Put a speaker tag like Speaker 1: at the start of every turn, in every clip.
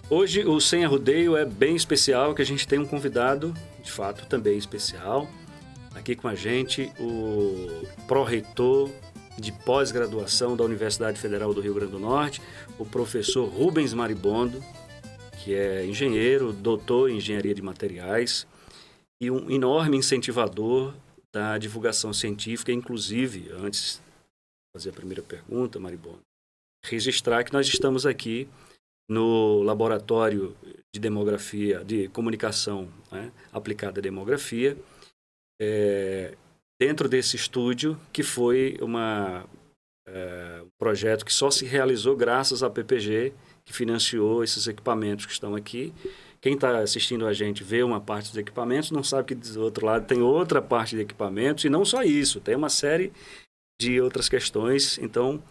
Speaker 1: Hoje o Sem Arrodeio é bem especial, que a gente tem um convidado, de fato, também especial. Aqui com a gente, o pró-reitor de pós-graduação da Universidade Federal do Rio Grande do Norte, o professor Rubens Maribondo, que é engenheiro, doutor em engenharia de materiais e um enorme incentivador da divulgação científica. Inclusive, antes de fazer a primeira pergunta, Maribondo, registrar que nós estamos aqui no Laboratório de Demografia, de Comunicação, né, aplicada à demografia, dentro desse estúdio, que foi um projeto que só se realizou graças à PPG, que financiou esses equipamentos que estão aqui. Quem está assistindo a gente vê uma parte dos equipamentos, não sabe que do outro lado tem outra parte de equipamentos, e não só isso, tem uma série de outras questões. Então,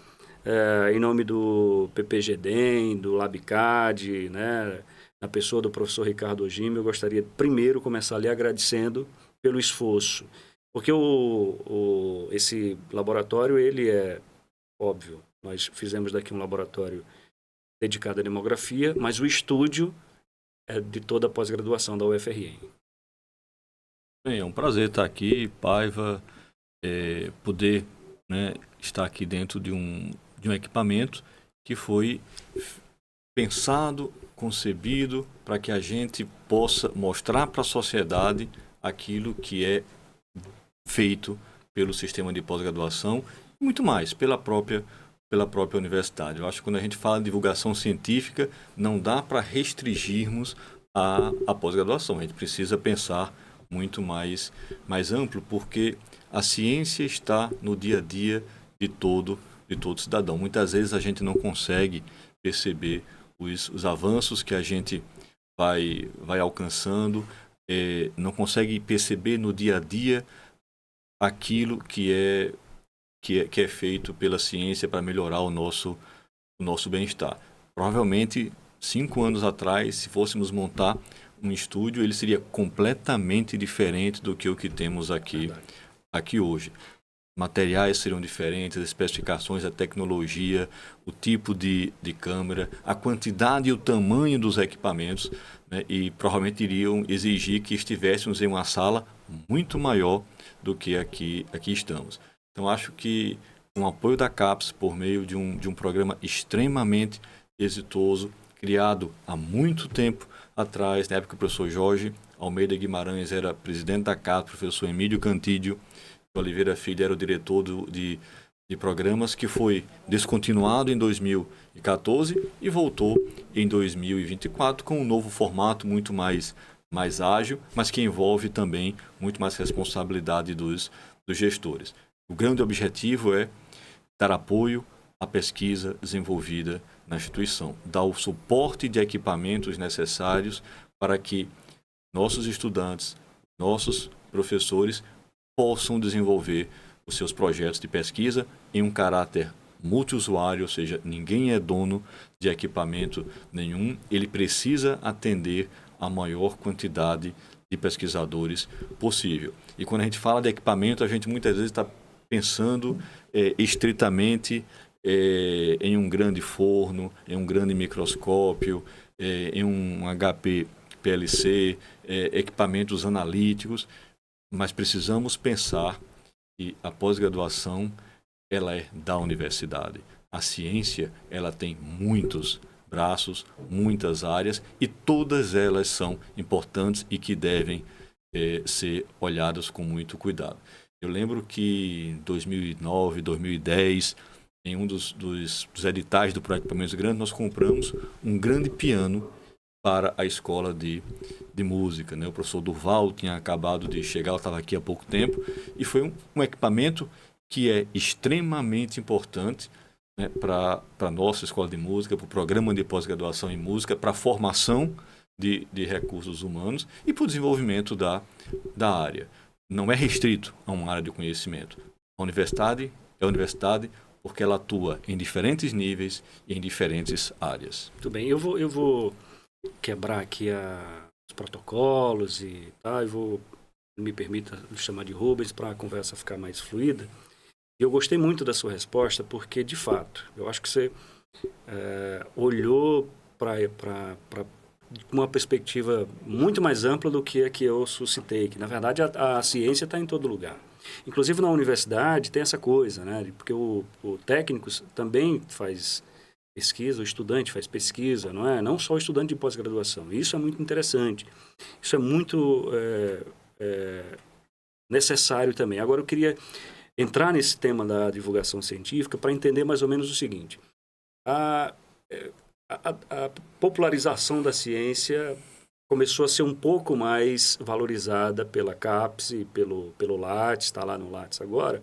Speaker 1: em nome do PPG-DEM, do LabCAD, né, na pessoa do professor Ricardo Ojimi, eu gostaria de primeiro começar lhe agradecendo pelo esforço. Porque esse laboratório, ele é óbvio, nós fizemos daqui um laboratório dedicado à demografia, mas o estúdio é de toda a pós-graduação da UFRN.
Speaker 2: Bem, é um prazer estar aqui, Paiva, poder, né, estar aqui dentro de um equipamento que foi pensado, concebido para que a gente possa mostrar para a sociedade aquilo que é feito pelo sistema de pós-graduação e muito mais, pela própria universidade. Eu acho que quando a gente fala de divulgação científica, não dá para restringirmos a pós-graduação. A gente precisa pensar muito mais amplo, porque a ciência está no dia a dia de todo cidadão. Muitas vezes a gente não consegue perceber os avanços que a gente vai alcançando, não consegue perceber no dia a dia aquilo que é feito pela ciência para melhorar o nosso bem-estar. Provavelmente, 5 anos atrás, se fôssemos montar um estúdio, ele seria completamente diferente do que o que temos aqui hoje. Materiais seriam diferentes, as especificações, a tecnologia, o tipo de câmera, a quantidade e o tamanho dos equipamentos, né, e provavelmente iriam exigir que estivéssemos em uma sala muito maior do que aqui estamos. Então, acho que com o apoio da CAPES, por meio de um programa extremamente exitoso, criado há muito tempo atrás, na época o professor Jorge Almeida Guimarães era presidente da CAPES, o professor Emílio Cantídio Oliveira Filho era o diretor de programas, que foi descontinuado em 2014 e voltou em 2024 com um novo formato muito mais ágil, mas que envolve também muito mais responsabilidade dos gestores. O grande objetivo é dar apoio à pesquisa desenvolvida na instituição, dar o suporte de equipamentos necessários para que nossos estudantes, nossos professores possam desenvolver os seus projetos de pesquisa em um caráter multiusuário, ou seja, ninguém é dono de equipamento nenhum, ele precisa atender a maior quantidade de pesquisadores possível. E quando a gente fala de equipamento, a gente muitas vezes está pensando estritamente em um grande forno, em um grande microscópio, em um HP PLC, equipamentos analíticos, mas precisamos pensar que a pós-graduação ela é da universidade. A ciência ela tem muitos braços, muitas áreas e todas elas são importantes e que devem ser olhadas com muito cuidado. Eu lembro que em 2009, 2010, em um dos editais do Projeto Equipamentos Grandes, nós compramos um grande piano para a escola de música, né? O professor Durval tinha acabado de chegar, eu estava aqui há pouco tempo, e foi um equipamento que é extremamente importante, né, para a nossa escola de música, para o programa de pós-graduação em música, para a formação de recursos humanos e para o desenvolvimento da área. Não é restrito a uma área de conhecimento. A universidade é a universidade porque ela atua em diferentes níveis e em diferentes áreas.
Speaker 1: Muito bem, eu vou quebrar aqui os protocolos e tá, eu vou me permita chamar de Rubens para a conversa ficar mais fluida. E eu gostei muito da sua resposta, porque, de fato, eu acho que você olhou para uma perspectiva muito mais ampla do que a que eu suscitei, que, na verdade, a ciência está em todo lugar. Inclusive, na universidade tem essa coisa, né? Porque o técnico também faz pesquisa, o estudante faz pesquisa, não é? Não só o estudante de pós-graduação. Isso é muito interessante. Isso é muito necessário também. Agora, eu queria entrar nesse tema da divulgação científica para entender mais ou menos o seguinte. A popularização da ciência começou a ser um pouco mais valorizada pela CAPES e pelo Lattes, está lá no Lattes agora,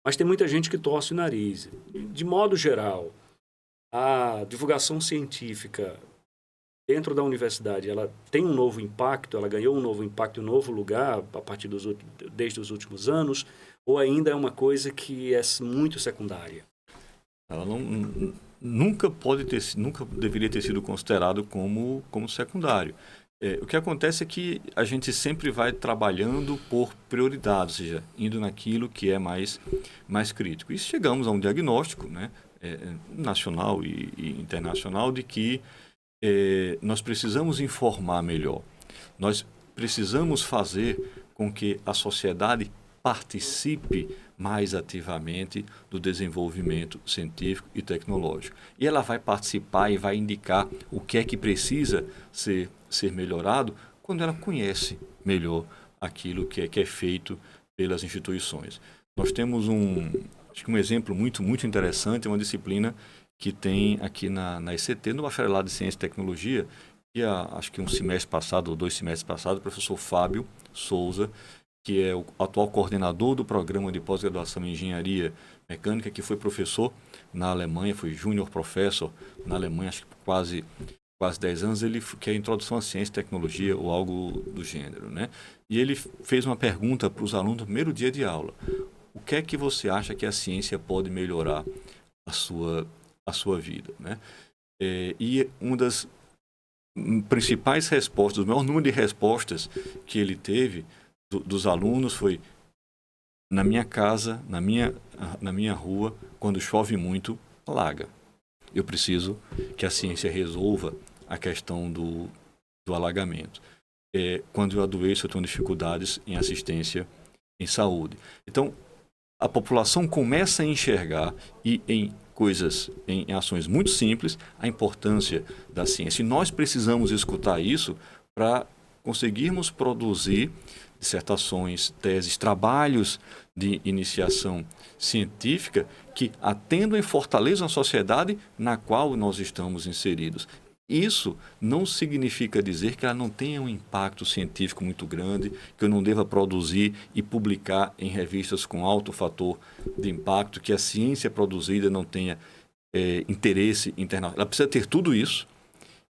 Speaker 1: mas tem muita gente que torce o nariz. De modo geral, a divulgação científica dentro da universidade, ela tem um novo impacto, ela ganhou um novo impacto, um novo lugar a partir desde os últimos anos, ou ainda é uma coisa que é muito secundária?
Speaker 2: Ela nunca deveria ter sido considerado como secundário. O que acontece é que a gente sempre vai trabalhando por prioridade, ou seja, indo naquilo que é mais crítico. E chegamos a um diagnóstico, né, nacional e internacional de que nós precisamos informar melhor. Nós precisamos fazer com que a sociedade participe mais ativamente do desenvolvimento científico e tecnológico. E ela vai participar e vai indicar o que é que precisa ser melhorado quando ela conhece melhor aquilo que é feito pelas instituições. Nós temos acho que um exemplo muito interessante, uma disciplina que tem aqui na ECT, no Bacharelado de Ciência e Tecnologia, e acho que um semestre passado ou 2 semestres passados, o professor Fábio Souza, que é o atual coordenador do programa de pós-graduação em Engenharia Mecânica, que foi professor na Alemanha, foi júnior professor na Alemanha, acho que por quase 10 anos, ele quer a introdução à ciência e tecnologia ou algo do gênero, né? E ele fez uma pergunta para os alunos no primeiro dia de aula. O que é que você acha que a ciência pode melhorar a sua vida, né? E uma das principais respostas, o maior número de respostas que ele teve dos alunos foi: na minha casa, na minha rua, quando chove muito, alaga. Eu preciso que a ciência resolva a questão do alagamento. Quando eu adoeço, eu tenho dificuldades em assistência em saúde. Então, a população começa a enxergar em ações muito simples, a importância da ciência. E nós precisamos escutar isso para conseguirmos produzir dissertações, teses, trabalhos de iniciação científica que atendam e fortaleçam a sociedade na qual nós estamos inseridos. Isso não significa dizer que ela não tenha um impacto científico muito grande, que eu não deva produzir e publicar em revistas com alto fator de impacto, que a ciência produzida não tenha interesse internacional. Ela precisa ter tudo isso,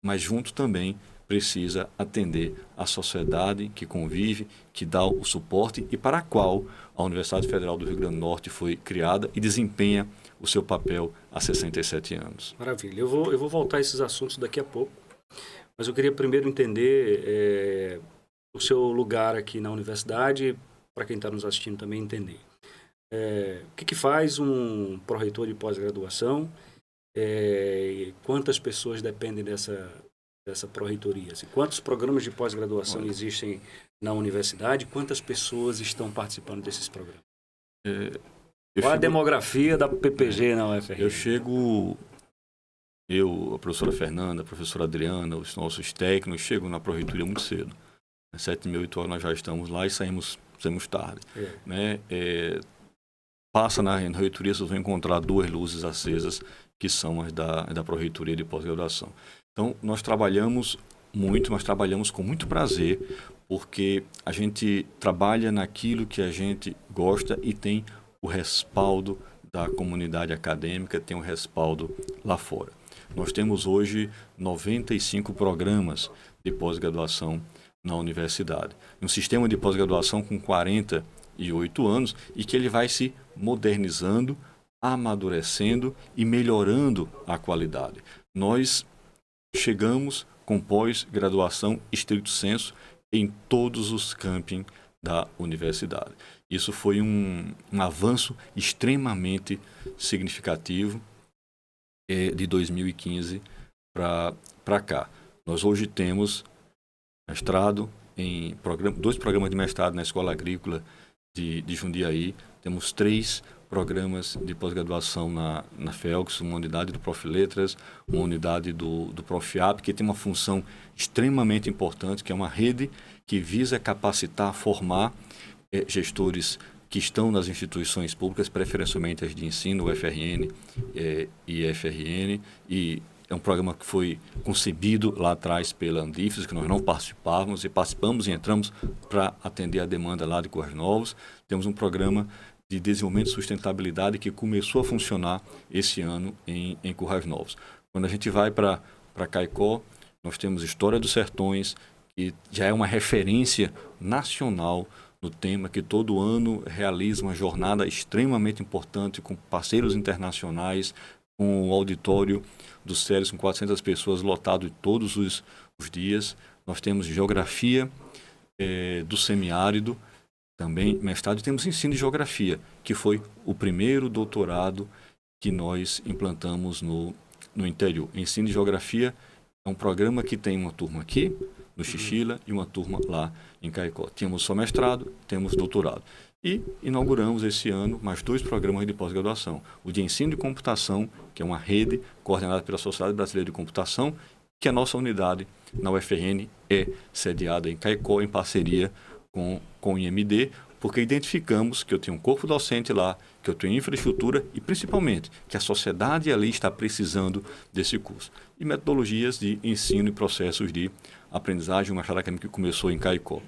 Speaker 2: mas junto também precisa atender a sociedade que convive, que dá o suporte e para a qual a Universidade Federal do Rio Grande do Norte foi criada e desempenha o seu papel há 67 anos.
Speaker 1: Maravilha. Eu vou voltar a esses assuntos daqui a pouco, mas eu queria primeiro entender o seu lugar aqui na universidade, para quem está nos assistindo também entender. O que faz um pró-reitor de pós-graduação? Quantas pessoas dependem dessa pró-reitoria? Assim, quantos programas de pós-graduação existem na universidade? Quantas pessoas estão participando desses programas? Qual a demografia da PPG na UFRN?
Speaker 2: A professora Fernanda, a professora Adriana, os nossos técnicos chegam na pró-reitoria muito cedo. Às 7h30, 8h nós já estamos lá e saímos tarde. Né? Passa na reitoria, vocês vão encontrar 2 luzes acesas, que são as da pró-reitoria de pós-graduação. Então, nós trabalhamos muito, mas trabalhamos com muito prazer, porque a gente trabalha naquilo que a gente gosta e tem o respaldo da comunidade acadêmica, tem o respaldo lá fora. Nós temos hoje 95 programas de pós-graduação na universidade. Um sistema de pós-graduação com 48 anos e que ele vai se modernizando, amadurecendo e melhorando a qualidade. Nós chegamos com pós-graduação estricto sensu em todos os camping da universidade. Isso foi um avanço extremamente significativo de 2015 para cá. Nós hoje temos mestrado em dois programas de mestrado na Escola Agrícola de Jundiaí, temos 3 programas de pós-graduação na FELX, uma unidade do Profiletras, uma unidade do Profiap, que tem uma função extremamente importante, que é uma rede que visa capacitar, formar gestores que estão nas instituições públicas, preferencialmente as de ensino, o FRN e FRN, e é um programa que foi concebido lá atrás pela Andifes, que nós não participávamos, e participamos e entramos para atender a demanda lá de Currais Novos. Temos um programa de desenvolvimento e sustentabilidade que começou a funcionar esse ano em Currais Novos. Quando a gente vai para Caicó, nós temos História dos Sertões, que já é uma referência nacional no tema, que todo ano realiza uma jornada extremamente importante com parceiros internacionais, com o auditório do SERES com 400 pessoas lotado todos os dias. Nós temos Geografia do Semiárido, também mestrado, e temos Ensino de Geografia, que foi o primeiro doutorado que nós implantamos no interior. Ensino de Geografia é um programa que tem uma turma aqui, no Xixila, e uma turma lá em Caicó. Tínhamos só mestrado, temos doutorado. E inauguramos esse ano mais 2 programas de pós-graduação. O de Ensino de Computação, que é uma rede coordenada pela Sociedade Brasileira de Computação, que a nossa unidade na UFRN é sediada em Caicó, em parceria com o IMD, porque identificamos que eu tenho um corpo docente lá, que eu tenho infraestrutura e, principalmente, que a sociedade ali está precisando desse curso. E metodologias de ensino e processos de aprendizagem, uma machado acadêmica que começou em Caicó.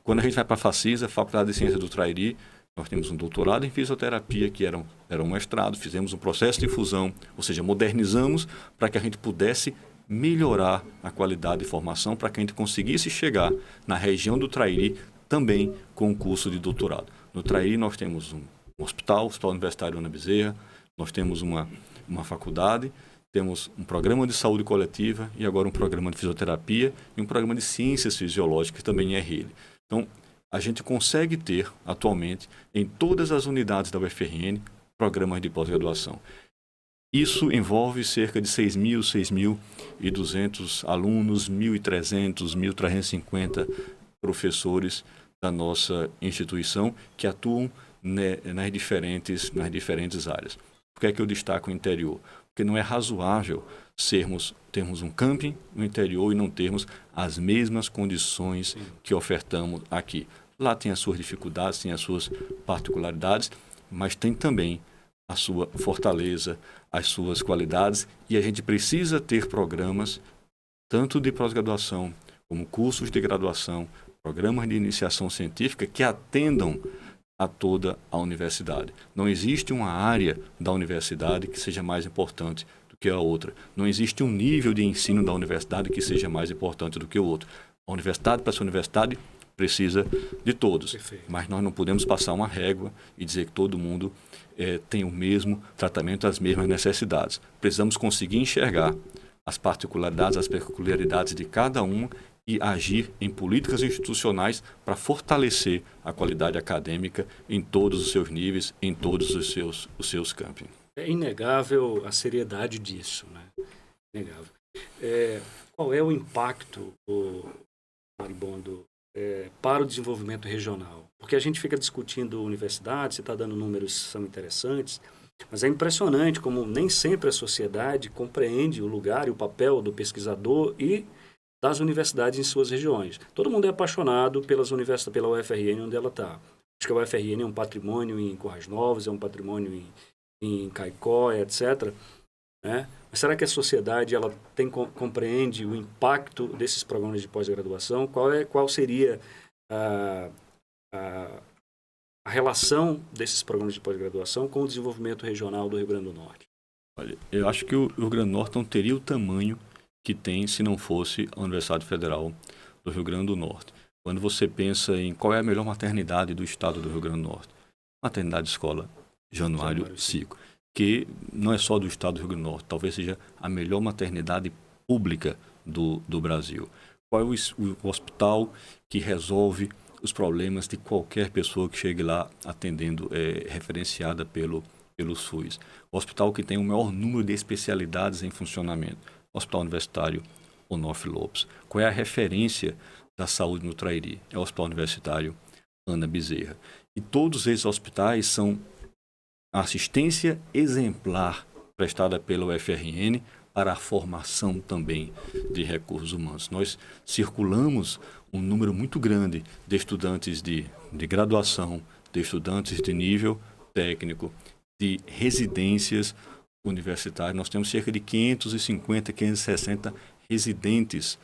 Speaker 2: Quando a gente vai para a FACISA, Faculdade de Ciências do Trairi, nós temos um doutorado em fisioterapia, que era um mestrado, fizemos um processo de fusão, ou seja, modernizamos para que a gente pudesse melhorar a qualidade de formação, para que a gente conseguisse chegar na região do Trairi também com um curso de doutorado. No Trairi nós temos um Hospital Universitário Ana Bezerra, nós temos uma faculdade, temos um programa de saúde coletiva e agora um programa de fisioterapia e um programa de ciências fisiológicas também é RL. Então, a gente consegue ter atualmente em todas as unidades da UFRN programas de pós-graduação. Isso envolve cerca de 6.200 alunos, 1.300, 1.350 professores da nossa instituição que atuam nas diferentes áreas. Por que é que eu destaco o interior? Porque não é razoável termos um camping no interior e não termos as mesmas condições que ofertamos aqui. Lá tem as suas dificuldades, tem as suas particularidades, mas tem também a sua fortaleza, as suas qualidades, e a gente precisa ter programas tanto de pós-graduação como cursos de graduação, programas de iniciação científica que atendam a toda a universidade. Não existe uma área da universidade que seja mais importante do que a outra. Não existe um nível de ensino da universidade que seja mais importante do que o outro. A universidade, para ser universidade, precisa de todos. Perfeito. Mas nós não podemos passar uma régua e dizer que todo mundo tem o mesmo tratamento, as mesmas necessidades. Precisamos conseguir enxergar as particularidades, as peculiaridades de cada um e agir em políticas institucionais para fortalecer a qualidade acadêmica em todos os seus níveis, em todos os seus campos.
Speaker 1: É inegável a seriedade disso, né? Inegável. Qual é o impacto, Maribondo, para o desenvolvimento regional? Porque a gente fica discutindo universidade, você está dando números que são interessantes, mas é impressionante como nem sempre a sociedade compreende o lugar e o papel do pesquisador e das universidades em suas regiões. Todo mundo é apaixonado pelas universidades, pela UFRN onde ela está. Acho que a UFRN é um patrimônio em Currais Novos, é um patrimônio em Caicó, etc. Né? Mas será que a sociedade ela compreende o impacto desses programas de pós-graduação? Qual seria a relação desses programas de pós-graduação com o desenvolvimento regional do Rio Grande do Norte?
Speaker 2: Olha, eu acho que o Rio Grande do Norte não teria o tamanho que tem se não fosse a Universidade Federal do Rio Grande do Norte. Quando você pensa em qual é a melhor maternidade do estado do Rio Grande do Norte, maternidade escola Januário Cico, que não é só do estado do Rio Grande do Norte, talvez seja a melhor maternidade pública do Brasil. Qual é o hospital que resolve os problemas de qualquer pessoa que chegue lá atendendo, referenciada pelo SUS. O hospital que tem o maior número de especialidades em funcionamento, Hospital Universitário Onofre Lopes. Qual é a referência da saúde no Trairi? É o Hospital Universitário Ana Bezerra. E todos esses hospitais são assistência exemplar prestada pela UFRN para a formação também de recursos humanos. Nós circulamos um número muito grande de estudantes de graduação, de estudantes de nível técnico, de residências universitárias. Nós temos cerca de 550, 560 residentes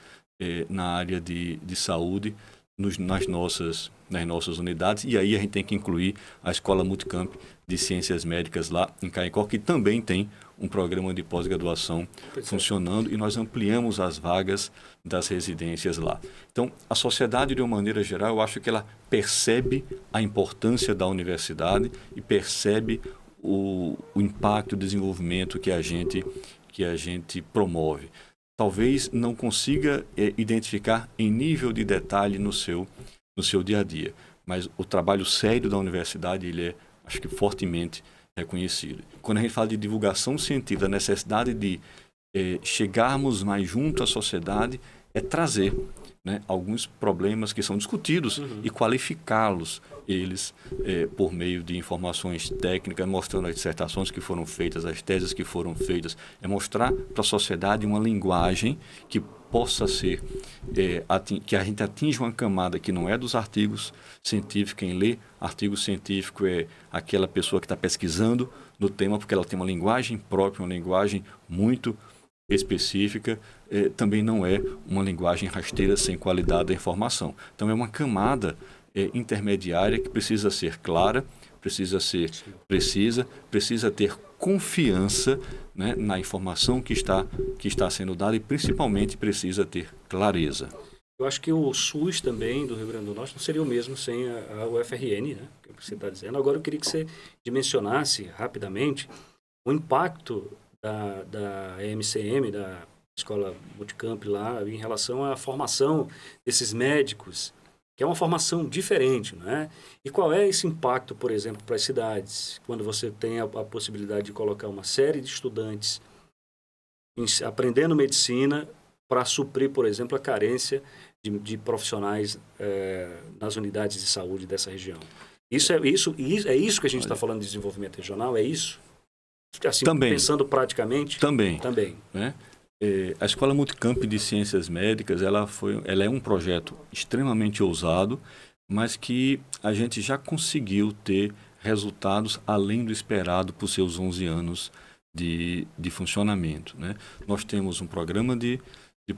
Speaker 2: na área de saúde nas nossas unidades, e aí a gente tem que incluir a Escola Multicamp de Ciências Médicas lá em Caicó, que também tem um programa de pós-graduação funcionando, e nós ampliamos as vagas das residências lá. Então, a sociedade, de uma maneira geral, eu acho que ela percebe a importância da universidade e percebe o impacto, o desenvolvimento que a gente promove. Talvez não consiga identificar em nível de detalhe no seu dia a dia, mas o trabalho sério da universidade, ele é, acho que, fortemente reconhecido. Quando a gente fala de divulgação científica, da necessidade de chegarmos mais junto à sociedade, é trazer, né, alguns problemas que são discutidos e qualificá-los, eles, por meio de informações técnicas, mostrando as dissertações que foram feitas, as teses que foram feitas, é mostrar para a sociedade uma linguagem que possa ser, que a gente atinja uma camada que não é dos artigos científicos. Quem lê artigo científico é aquela pessoa que está pesquisando no tema, porque ela tem uma linguagem própria, uma linguagem muito específica, também não é uma linguagem rasteira sem qualidade da informação. Então, é uma camada intermediária que precisa ser clara, precisa ser precisa, precisa ter confiança, né, na informação que está sendo dada, e principalmente precisa ter clareza.
Speaker 1: Eu acho que o SUS também do Rio Grande do Norte não seria o mesmo sem a UFRN, né, que você está dizendo. Agora eu queria que você dimensionasse rapidamente o impacto da EMCM, da Escola Multicamp lá, em relação à formação desses médicos, que é uma formação diferente, não é? E qual é esse impacto, por exemplo, para as cidades, quando você tem a possibilidade de colocar uma série de estudantes aprendendo medicina para suprir, por exemplo, a carência de profissionais nas unidades de saúde dessa região? É isso que a gente está falando de desenvolvimento regional? É isso? Assim,
Speaker 2: também,
Speaker 1: pensando praticamente?
Speaker 2: Também.
Speaker 1: Né?
Speaker 2: A Escola Multicamp de Ciências Médicas, ela é um projeto extremamente ousado, mas que a gente já conseguiu ter resultados além do esperado por seus 11 anos de funcionamento, né? Nós temos um programa de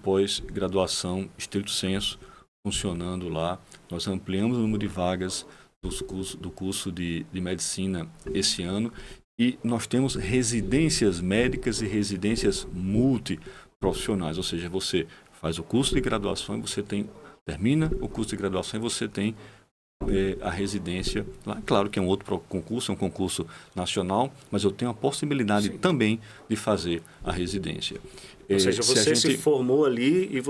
Speaker 2: pós-graduação estrito sensu funcionando lá. Nós ampliamos o número de vagas do curso de medicina esse ano. E nós temos residências médicas e residências multiprofissionais, ou seja, você faz o curso de graduação e você termina o curso de graduação e você tem a residência lá. Claro que é um outro concurso, é um concurso nacional, mas eu tenho a possibilidade também de fazer a residência.
Speaker 1: Ou seja, você se formou ali e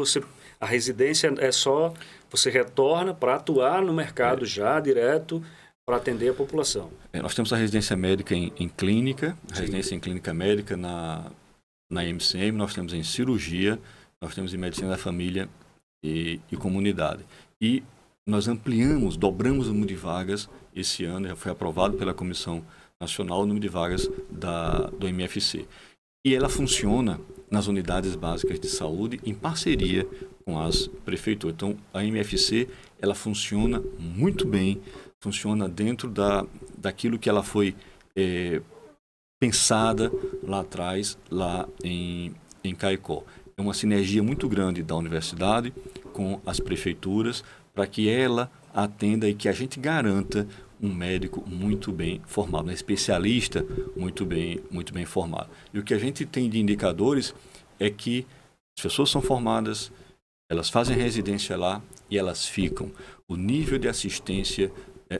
Speaker 1: a residência é só, você retorna para atuar no mercado já direto, para atender a população.
Speaker 2: Nós temos a residência médica em clínica, a residência em clínica médica na MCM, nós temos em cirurgia, nós temos em medicina da família e comunidade. E nós dobramos o número de vagas esse ano, já foi aprovado pela Comissão Nacional o número de vagas do MFC. E ela funciona nas unidades básicas de saúde em parceria com as prefeituras. Então, a MFC, ela funciona muito bem, funciona dentro daquilo que ela foi pensada lá atrás, lá em Caicó. É uma sinergia muito grande da universidade com as prefeituras para que ela atenda e que a gente garanta um médico muito bem formado, um especialista muito bem formado. E o que a gente tem de indicadores é que as pessoas são formadas, elas fazem residência lá e elas ficam. O nível de assistência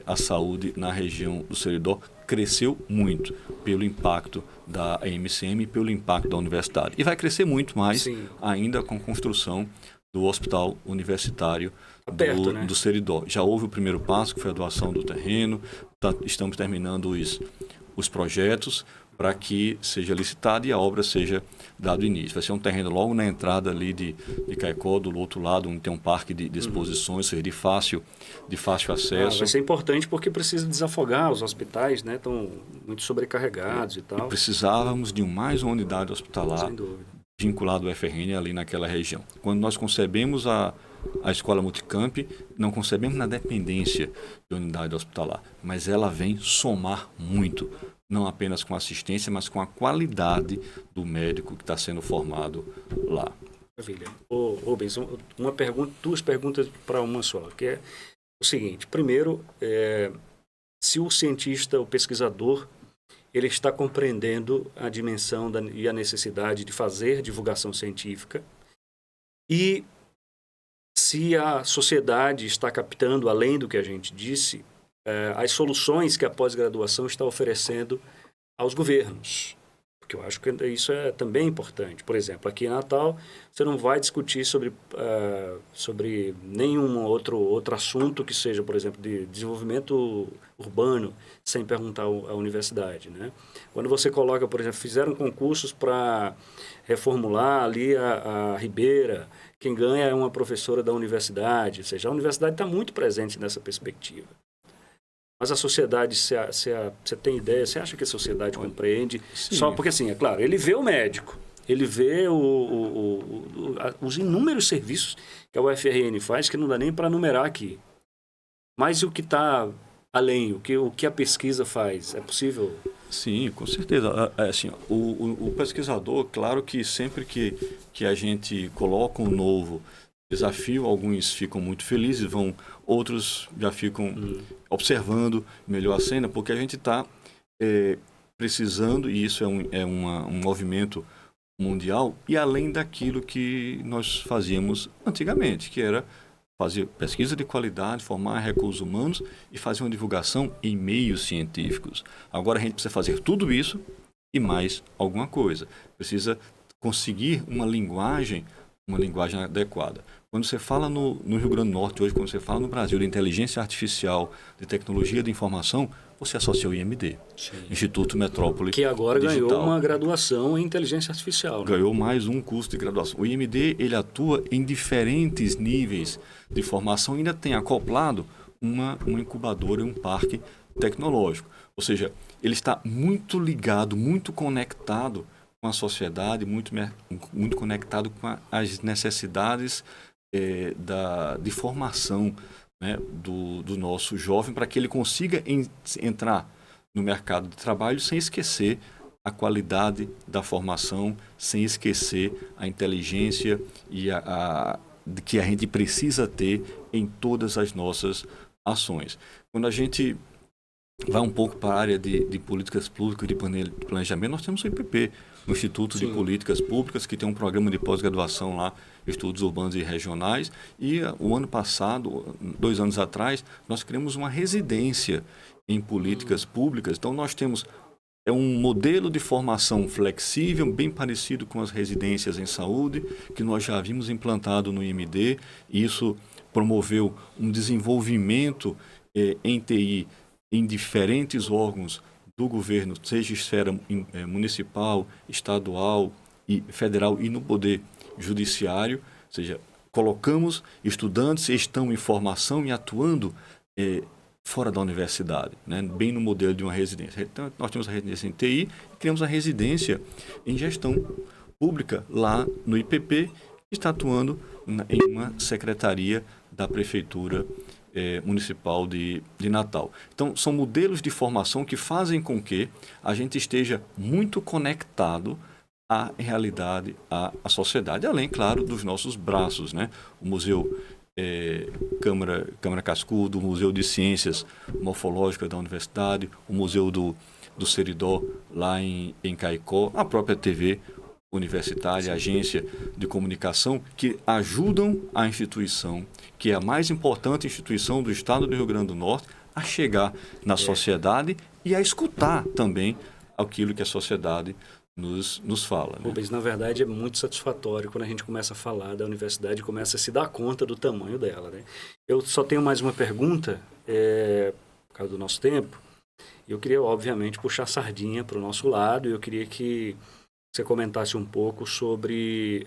Speaker 2: à saúde na região do Seridó cresceu muito pelo impacto da MCM e pelo impacto da universidade. E vai crescer muito mais ainda com a construção do Hospital Universitário
Speaker 1: perto, né?
Speaker 2: do Seridó. Já houve o primeiro passo, que foi a doação do terreno, estamos terminando os projetos para que seja licitado e a obra seja dado início. Vai ser um terreno logo na entrada ali de Caicó, do outro lado, onde tem um parque de exposições, seja de fácil acesso.
Speaker 1: Vai ser importante porque precisa desafogar os hospitais, né? Estão muito sobrecarregados e tal.
Speaker 2: E precisávamos de mais uma unidade hospitalar
Speaker 1: Sem dúvida.
Speaker 2: vinculado ao FRN ali naquela região. Quando nós concebemos a escola Multicamp, não concebemos na dependência de unidade hospitalar, mas ela vem somar muito, não apenas com assistência, mas com a qualidade do médico que está sendo formado lá.
Speaker 1: Maravilha. Rubens, duas perguntas para uma só, que é o seguinte. Primeiro, se o cientista, o pesquisador, ele está compreendendo a dimensão e a necessidade de fazer divulgação científica e se a sociedade está captando, além do que a gente disse, as soluções que a pós-graduação está oferecendo aos governos. Porque eu acho que isso é também importante. Por exemplo, aqui em Natal, você não vai discutir sobre nenhum outro assunto que seja, por exemplo, de desenvolvimento urbano, sem perguntar à universidade, né? Quando você coloca, por exemplo, fizeram concursos para reformular ali a Ribeira, quem ganha é uma professora da universidade, ou seja, a universidade está muito presente nessa perspectiva. Mas a sociedade, você tem ideia, você acha que a sociedade compreende?
Speaker 2: Sim.
Speaker 1: Só porque, assim, é claro, ele vê o médico, ele vê os inúmeros serviços que a UFRN faz, que não dá nem para numerar aqui. Mas o que está além, o que a pesquisa faz, é possível?
Speaker 2: Sim, com certeza. Assim, o pesquisador, claro que sempre que a gente coloca um novo desafio, alguns ficam muito felizes, outros já ficam observando melhor a cena, porque a gente está precisando, e isso é um movimento mundial, e além daquilo que nós fazíamos antigamente, que era fazer pesquisa de qualidade, formar recursos humanos e fazer uma divulgação em meios científicos. Agora a gente precisa fazer tudo isso e mais alguma coisa. Precisa conseguir uma linguagem adequada. Quando você fala no Rio Grande do Norte hoje, quando você fala no Brasil de inteligência artificial, de tecnologia de informação, você associa o IMD, Sim. Instituto Metrópole
Speaker 1: que agora
Speaker 2: Digital.
Speaker 1: Ganhou uma graduação em inteligência artificial. Né?
Speaker 2: Ganhou mais um curso de graduação. O IMD ele atua em diferentes níveis de formação e ainda tem acoplado uma incubadora e um parque tecnológico. Ou seja, ele está muito ligado, muito conectado com a sociedade, muito conectado com as necessidades de formação, né, do nosso jovem, para que ele consiga entrar no mercado de trabalho sem esquecer a qualidade da formação, sem esquecer a inteligência e que a gente precisa ter em todas as nossas ações. Quando a gente vai um pouco para a área de políticas públicas, de planejamento, nós temos o IPP, o Instituto Sim. de Políticas Públicas, que tem um programa de pós-graduação lá, estudos urbanos e regionais, e o ano passado, 2 anos atrás, nós criamos uma residência em políticas públicas. Então nós temos um modelo de formação flexível, bem parecido com as residências em saúde, que nós já havíamos implantado no IMD, e isso promoveu um desenvolvimento em TI em diferentes órgãos do governo, seja esfera municipal, estadual e federal e no poder judiciário, ou seja, colocamos estudantes que estão em formação e atuando fora da universidade, né? Bem no modelo de uma residência. Então, nós temos a residência em TI e criamos a residência em gestão pública lá no IPP, que está atuando em uma secretaria da Prefeitura Municipal de Natal. Então, são modelos de formação que fazem com que a gente esteja muito conectado à realidade, à sociedade, além, claro, dos nossos braços, né? O Museu Câmara Cascudo, o Museu de Ciências Morfológicas da Universidade, o Museu do Seridó, lá em Caicó, a própria TV universitária, agência de comunicação, que ajudam a instituição, que é a mais importante instituição do estado do Rio Grande do Norte, a chegar na sociedade e a escutar também aquilo que a sociedade nos fala. Né?
Speaker 1: Rubens, na verdade é muito satisfatório quando a gente começa a falar da universidade e começa a se dar conta do tamanho dela. Né? Eu só tenho mais uma pergunta, por causa do nosso tempo. Eu queria, obviamente, puxar a sardinha para o nosso lado e eu queria que você comentasse um pouco sobre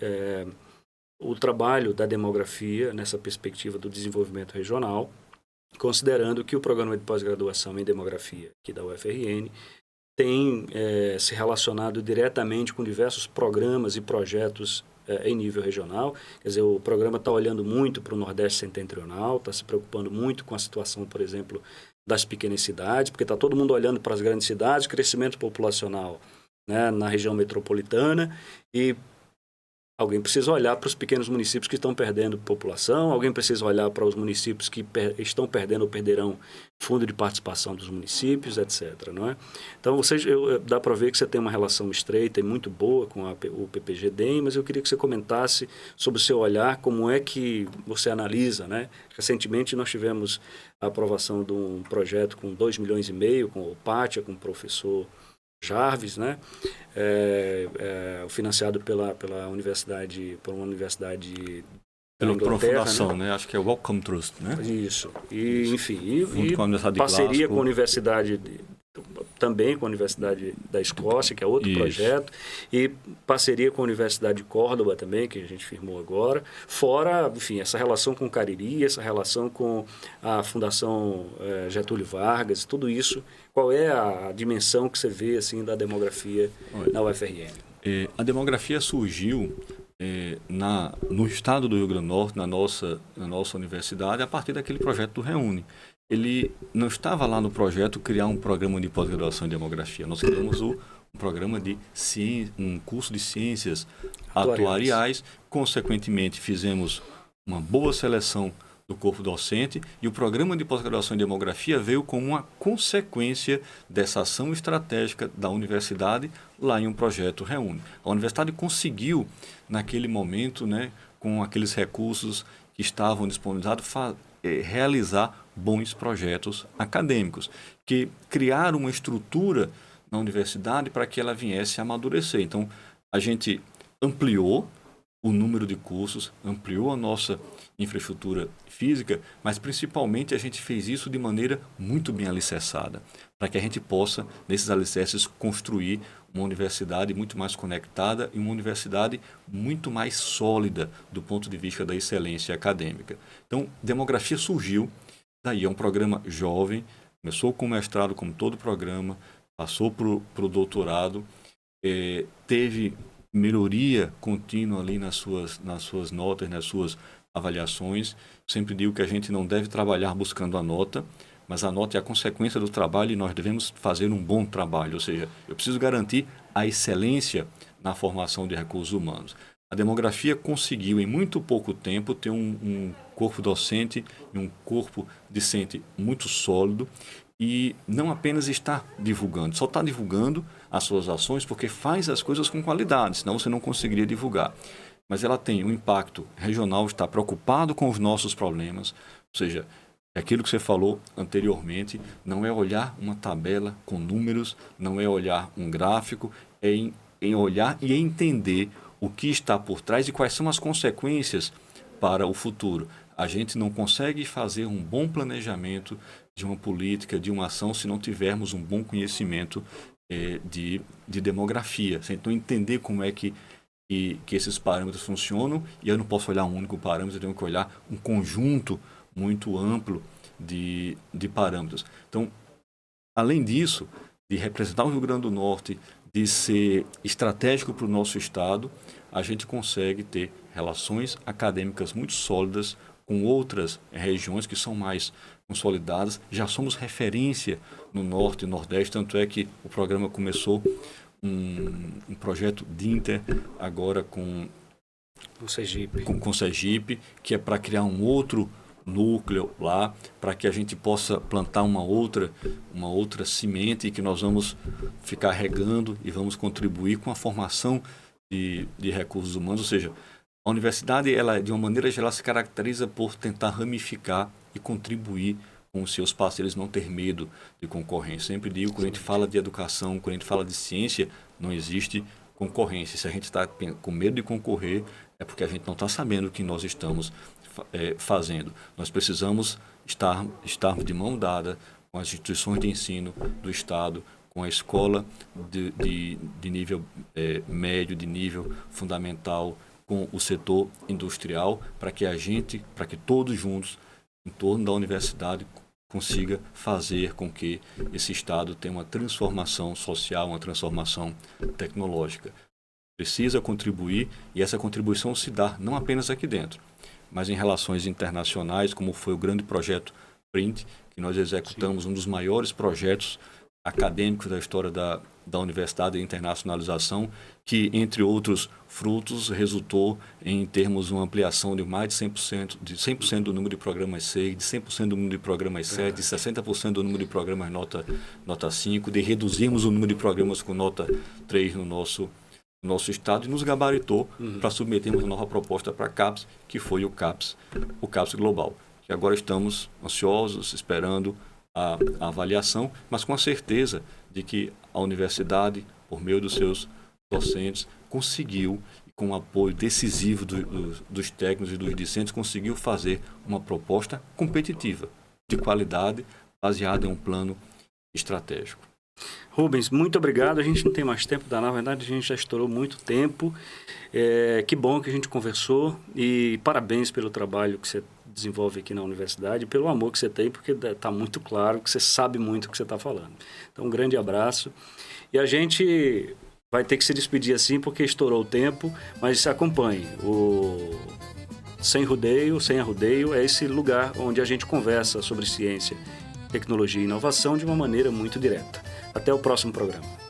Speaker 1: o trabalho da demografia nessa perspectiva do desenvolvimento regional, considerando que o programa de pós-graduação em demografia aqui da UFRN tem se relacionado diretamente com diversos programas e projetos em nível regional. Quer dizer, o programa está olhando muito para o Nordeste Setentrional, está se preocupando muito com a situação, por exemplo, das pequenas cidades, porque está todo mundo olhando para as grandes cidades, crescimento populacional, né, na região metropolitana, e alguém precisa olhar para os pequenos municípios que estão perdendo população, alguém precisa olhar para os municípios que estão perdendo ou perderão fundo de participação dos municípios, etc. Não é? Então, dá para ver que você tem uma relação estreita e muito boa com o PPG-DEM, mas eu queria que você comentasse sobre o seu olhar, como é que você analisa. Né? Recentemente, nós tivemos a aprovação de um projeto com 2,5 milhões, com o Pátia, com o professor Jarvis, né? Financiado pela universidade, por uma universidade da Inglaterra,
Speaker 2: uma fundação,
Speaker 1: né?
Speaker 2: Acho que é o Wellcome Trust, né?
Speaker 1: Isso. E, enfim, e
Speaker 2: com a
Speaker 1: parceria com a universidade, também com a Universidade da Escócia, que é outro projeto, e parceria com a Universidade de Córdoba também, que a gente firmou agora, fora, enfim, essa relação com o Cariri, essa relação com a Fundação Getúlio Vargas, tudo isso. Qual é a dimensão que você vê assim, da demografia na UFRN?
Speaker 2: A demografia surgiu no estado do Rio Grande do Norte, na nossa universidade, a partir daquele projeto do Reúne. Ele não estava lá no projeto criar um programa de pós-graduação em demografia. Nós criamos um programa de um curso de ciências atuariais. Consequentemente, fizemos uma boa seleção do corpo docente e o programa de pós-graduação em demografia veio como uma consequência dessa ação estratégica da universidade lá em um projeto Reúne. A universidade conseguiu, naquele momento, né, com aqueles recursos que estavam disponibilizados, realizar bons projetos acadêmicos, que criaram uma estrutura na universidade para que ela viesse a amadurecer. Então, a gente ampliou o número de cursos, ampliou a nossa infraestrutura física, mas principalmente a gente fez isso de maneira muito bem alicerçada, para que a gente possa, nesses alicerces, construir uma universidade muito mais conectada e uma universidade muito mais sólida do ponto de vista da excelência acadêmica. Então, demografia surgiu, daí é um programa jovem, começou com o mestrado, como todo programa, passou para o doutorado, teve melhoria contínua ali nas suas notas, nas suas avaliações. Sempre digo que a gente não deve trabalhar buscando a nota, mas a nota é a consequência do trabalho e nós devemos fazer um bom trabalho. Ou seja, eu preciso garantir a excelência na formação de recursos humanos. A demografia conseguiu, em muito pouco tempo, ter um corpo docente e um corpo discente muito sólido e não apenas está divulgando, só está divulgando as suas ações porque faz as coisas com qualidade, senão você não conseguiria divulgar. Mas ela tem um impacto regional, está preocupado com os nossos problemas, ou seja, aquilo que você falou anteriormente, não é olhar uma tabela com números, não é olhar um gráfico, é em olhar e entender o que está por trás e quais são as consequências para o futuro. A gente não consegue fazer um bom planejamento de uma política, de uma ação, se não tivermos um bom conhecimento de demografia. Se então entender como é que esses parâmetros funcionam, e eu não posso olhar um único parâmetro, eu tenho que olhar um conjunto muito amplo de parâmetros. Então, além disso, de representar o Rio Grande do Norte, de ser estratégico para o nosso estado, a gente consegue ter relações acadêmicas muito sólidas com outras regiões que são mais consolidadas. Já somos referência no Norte e Nordeste, tanto é que o programa começou um projeto de Inter agora com Sergipe, que é para criar um outro núcleo lá, para que a gente possa plantar uma outra semente que nós vamos ficar regando e vamos contribuir com a formação de recursos humanos. Ou seja, a universidade, ela, de uma maneira geral, se caracteriza por tentar ramificar e contribuir com os seus parceiros, não ter medo de concorrência. Sempre digo, quando a gente fala de educação, quando a gente fala de ciência, não existe concorrência. Se a gente está com medo de concorrer, é porque a gente não está sabendo o que nós estamos fazendo. Nós precisamos estarmos de mão dada com as instituições de ensino do Estado, com a escola de nível médio, de nível fundamental, com o setor industrial, para que todos juntos, em torno da universidade, consiga fazer com que esse Estado tenha uma transformação social, uma transformação tecnológica. Precisa contribuir, e essa contribuição se dá não apenas aqui dentro, mas em relações internacionais, como foi o grande projeto PRINT, que nós executamos. Sim. Um dos maiores projetos acadêmicos da história da universidade de internacionalização, que, entre outros frutos, resultou em termos uma ampliação de mais de 100% do número de programas 6, de 100% do número de programas 7, de 60% do número de programas nota 5, de reduzirmos o número de programas com nota 3 no nosso estado, e nos gabaritou para submetermos uma nova proposta para a CAPES, que foi o CAPES Global. Que agora estamos ansiosos, esperando a avaliação, mas com a certeza de que a universidade, por meio dos seus docentes, conseguiu, com o apoio decisivo dos técnicos e dos discentes, conseguiu fazer uma proposta competitiva, de qualidade, baseada em um plano estratégico.
Speaker 1: Rubens, muito obrigado. A gente não tem mais tempo, na verdade a gente já estourou muito tempo. Que bom que a gente conversou, e parabéns pelo trabalho que você desenvolve aqui na universidade, pelo amor que você tem, porque está muito claro que você sabe muito o que você está falando. Então, um grande abraço. E a gente vai ter que se despedir assim, porque estourou o tempo, mas acompanhe. O Sem Arrudeio é esse lugar onde a gente conversa sobre ciência, tecnologia e inovação de uma maneira muito direta. Até o próximo programa.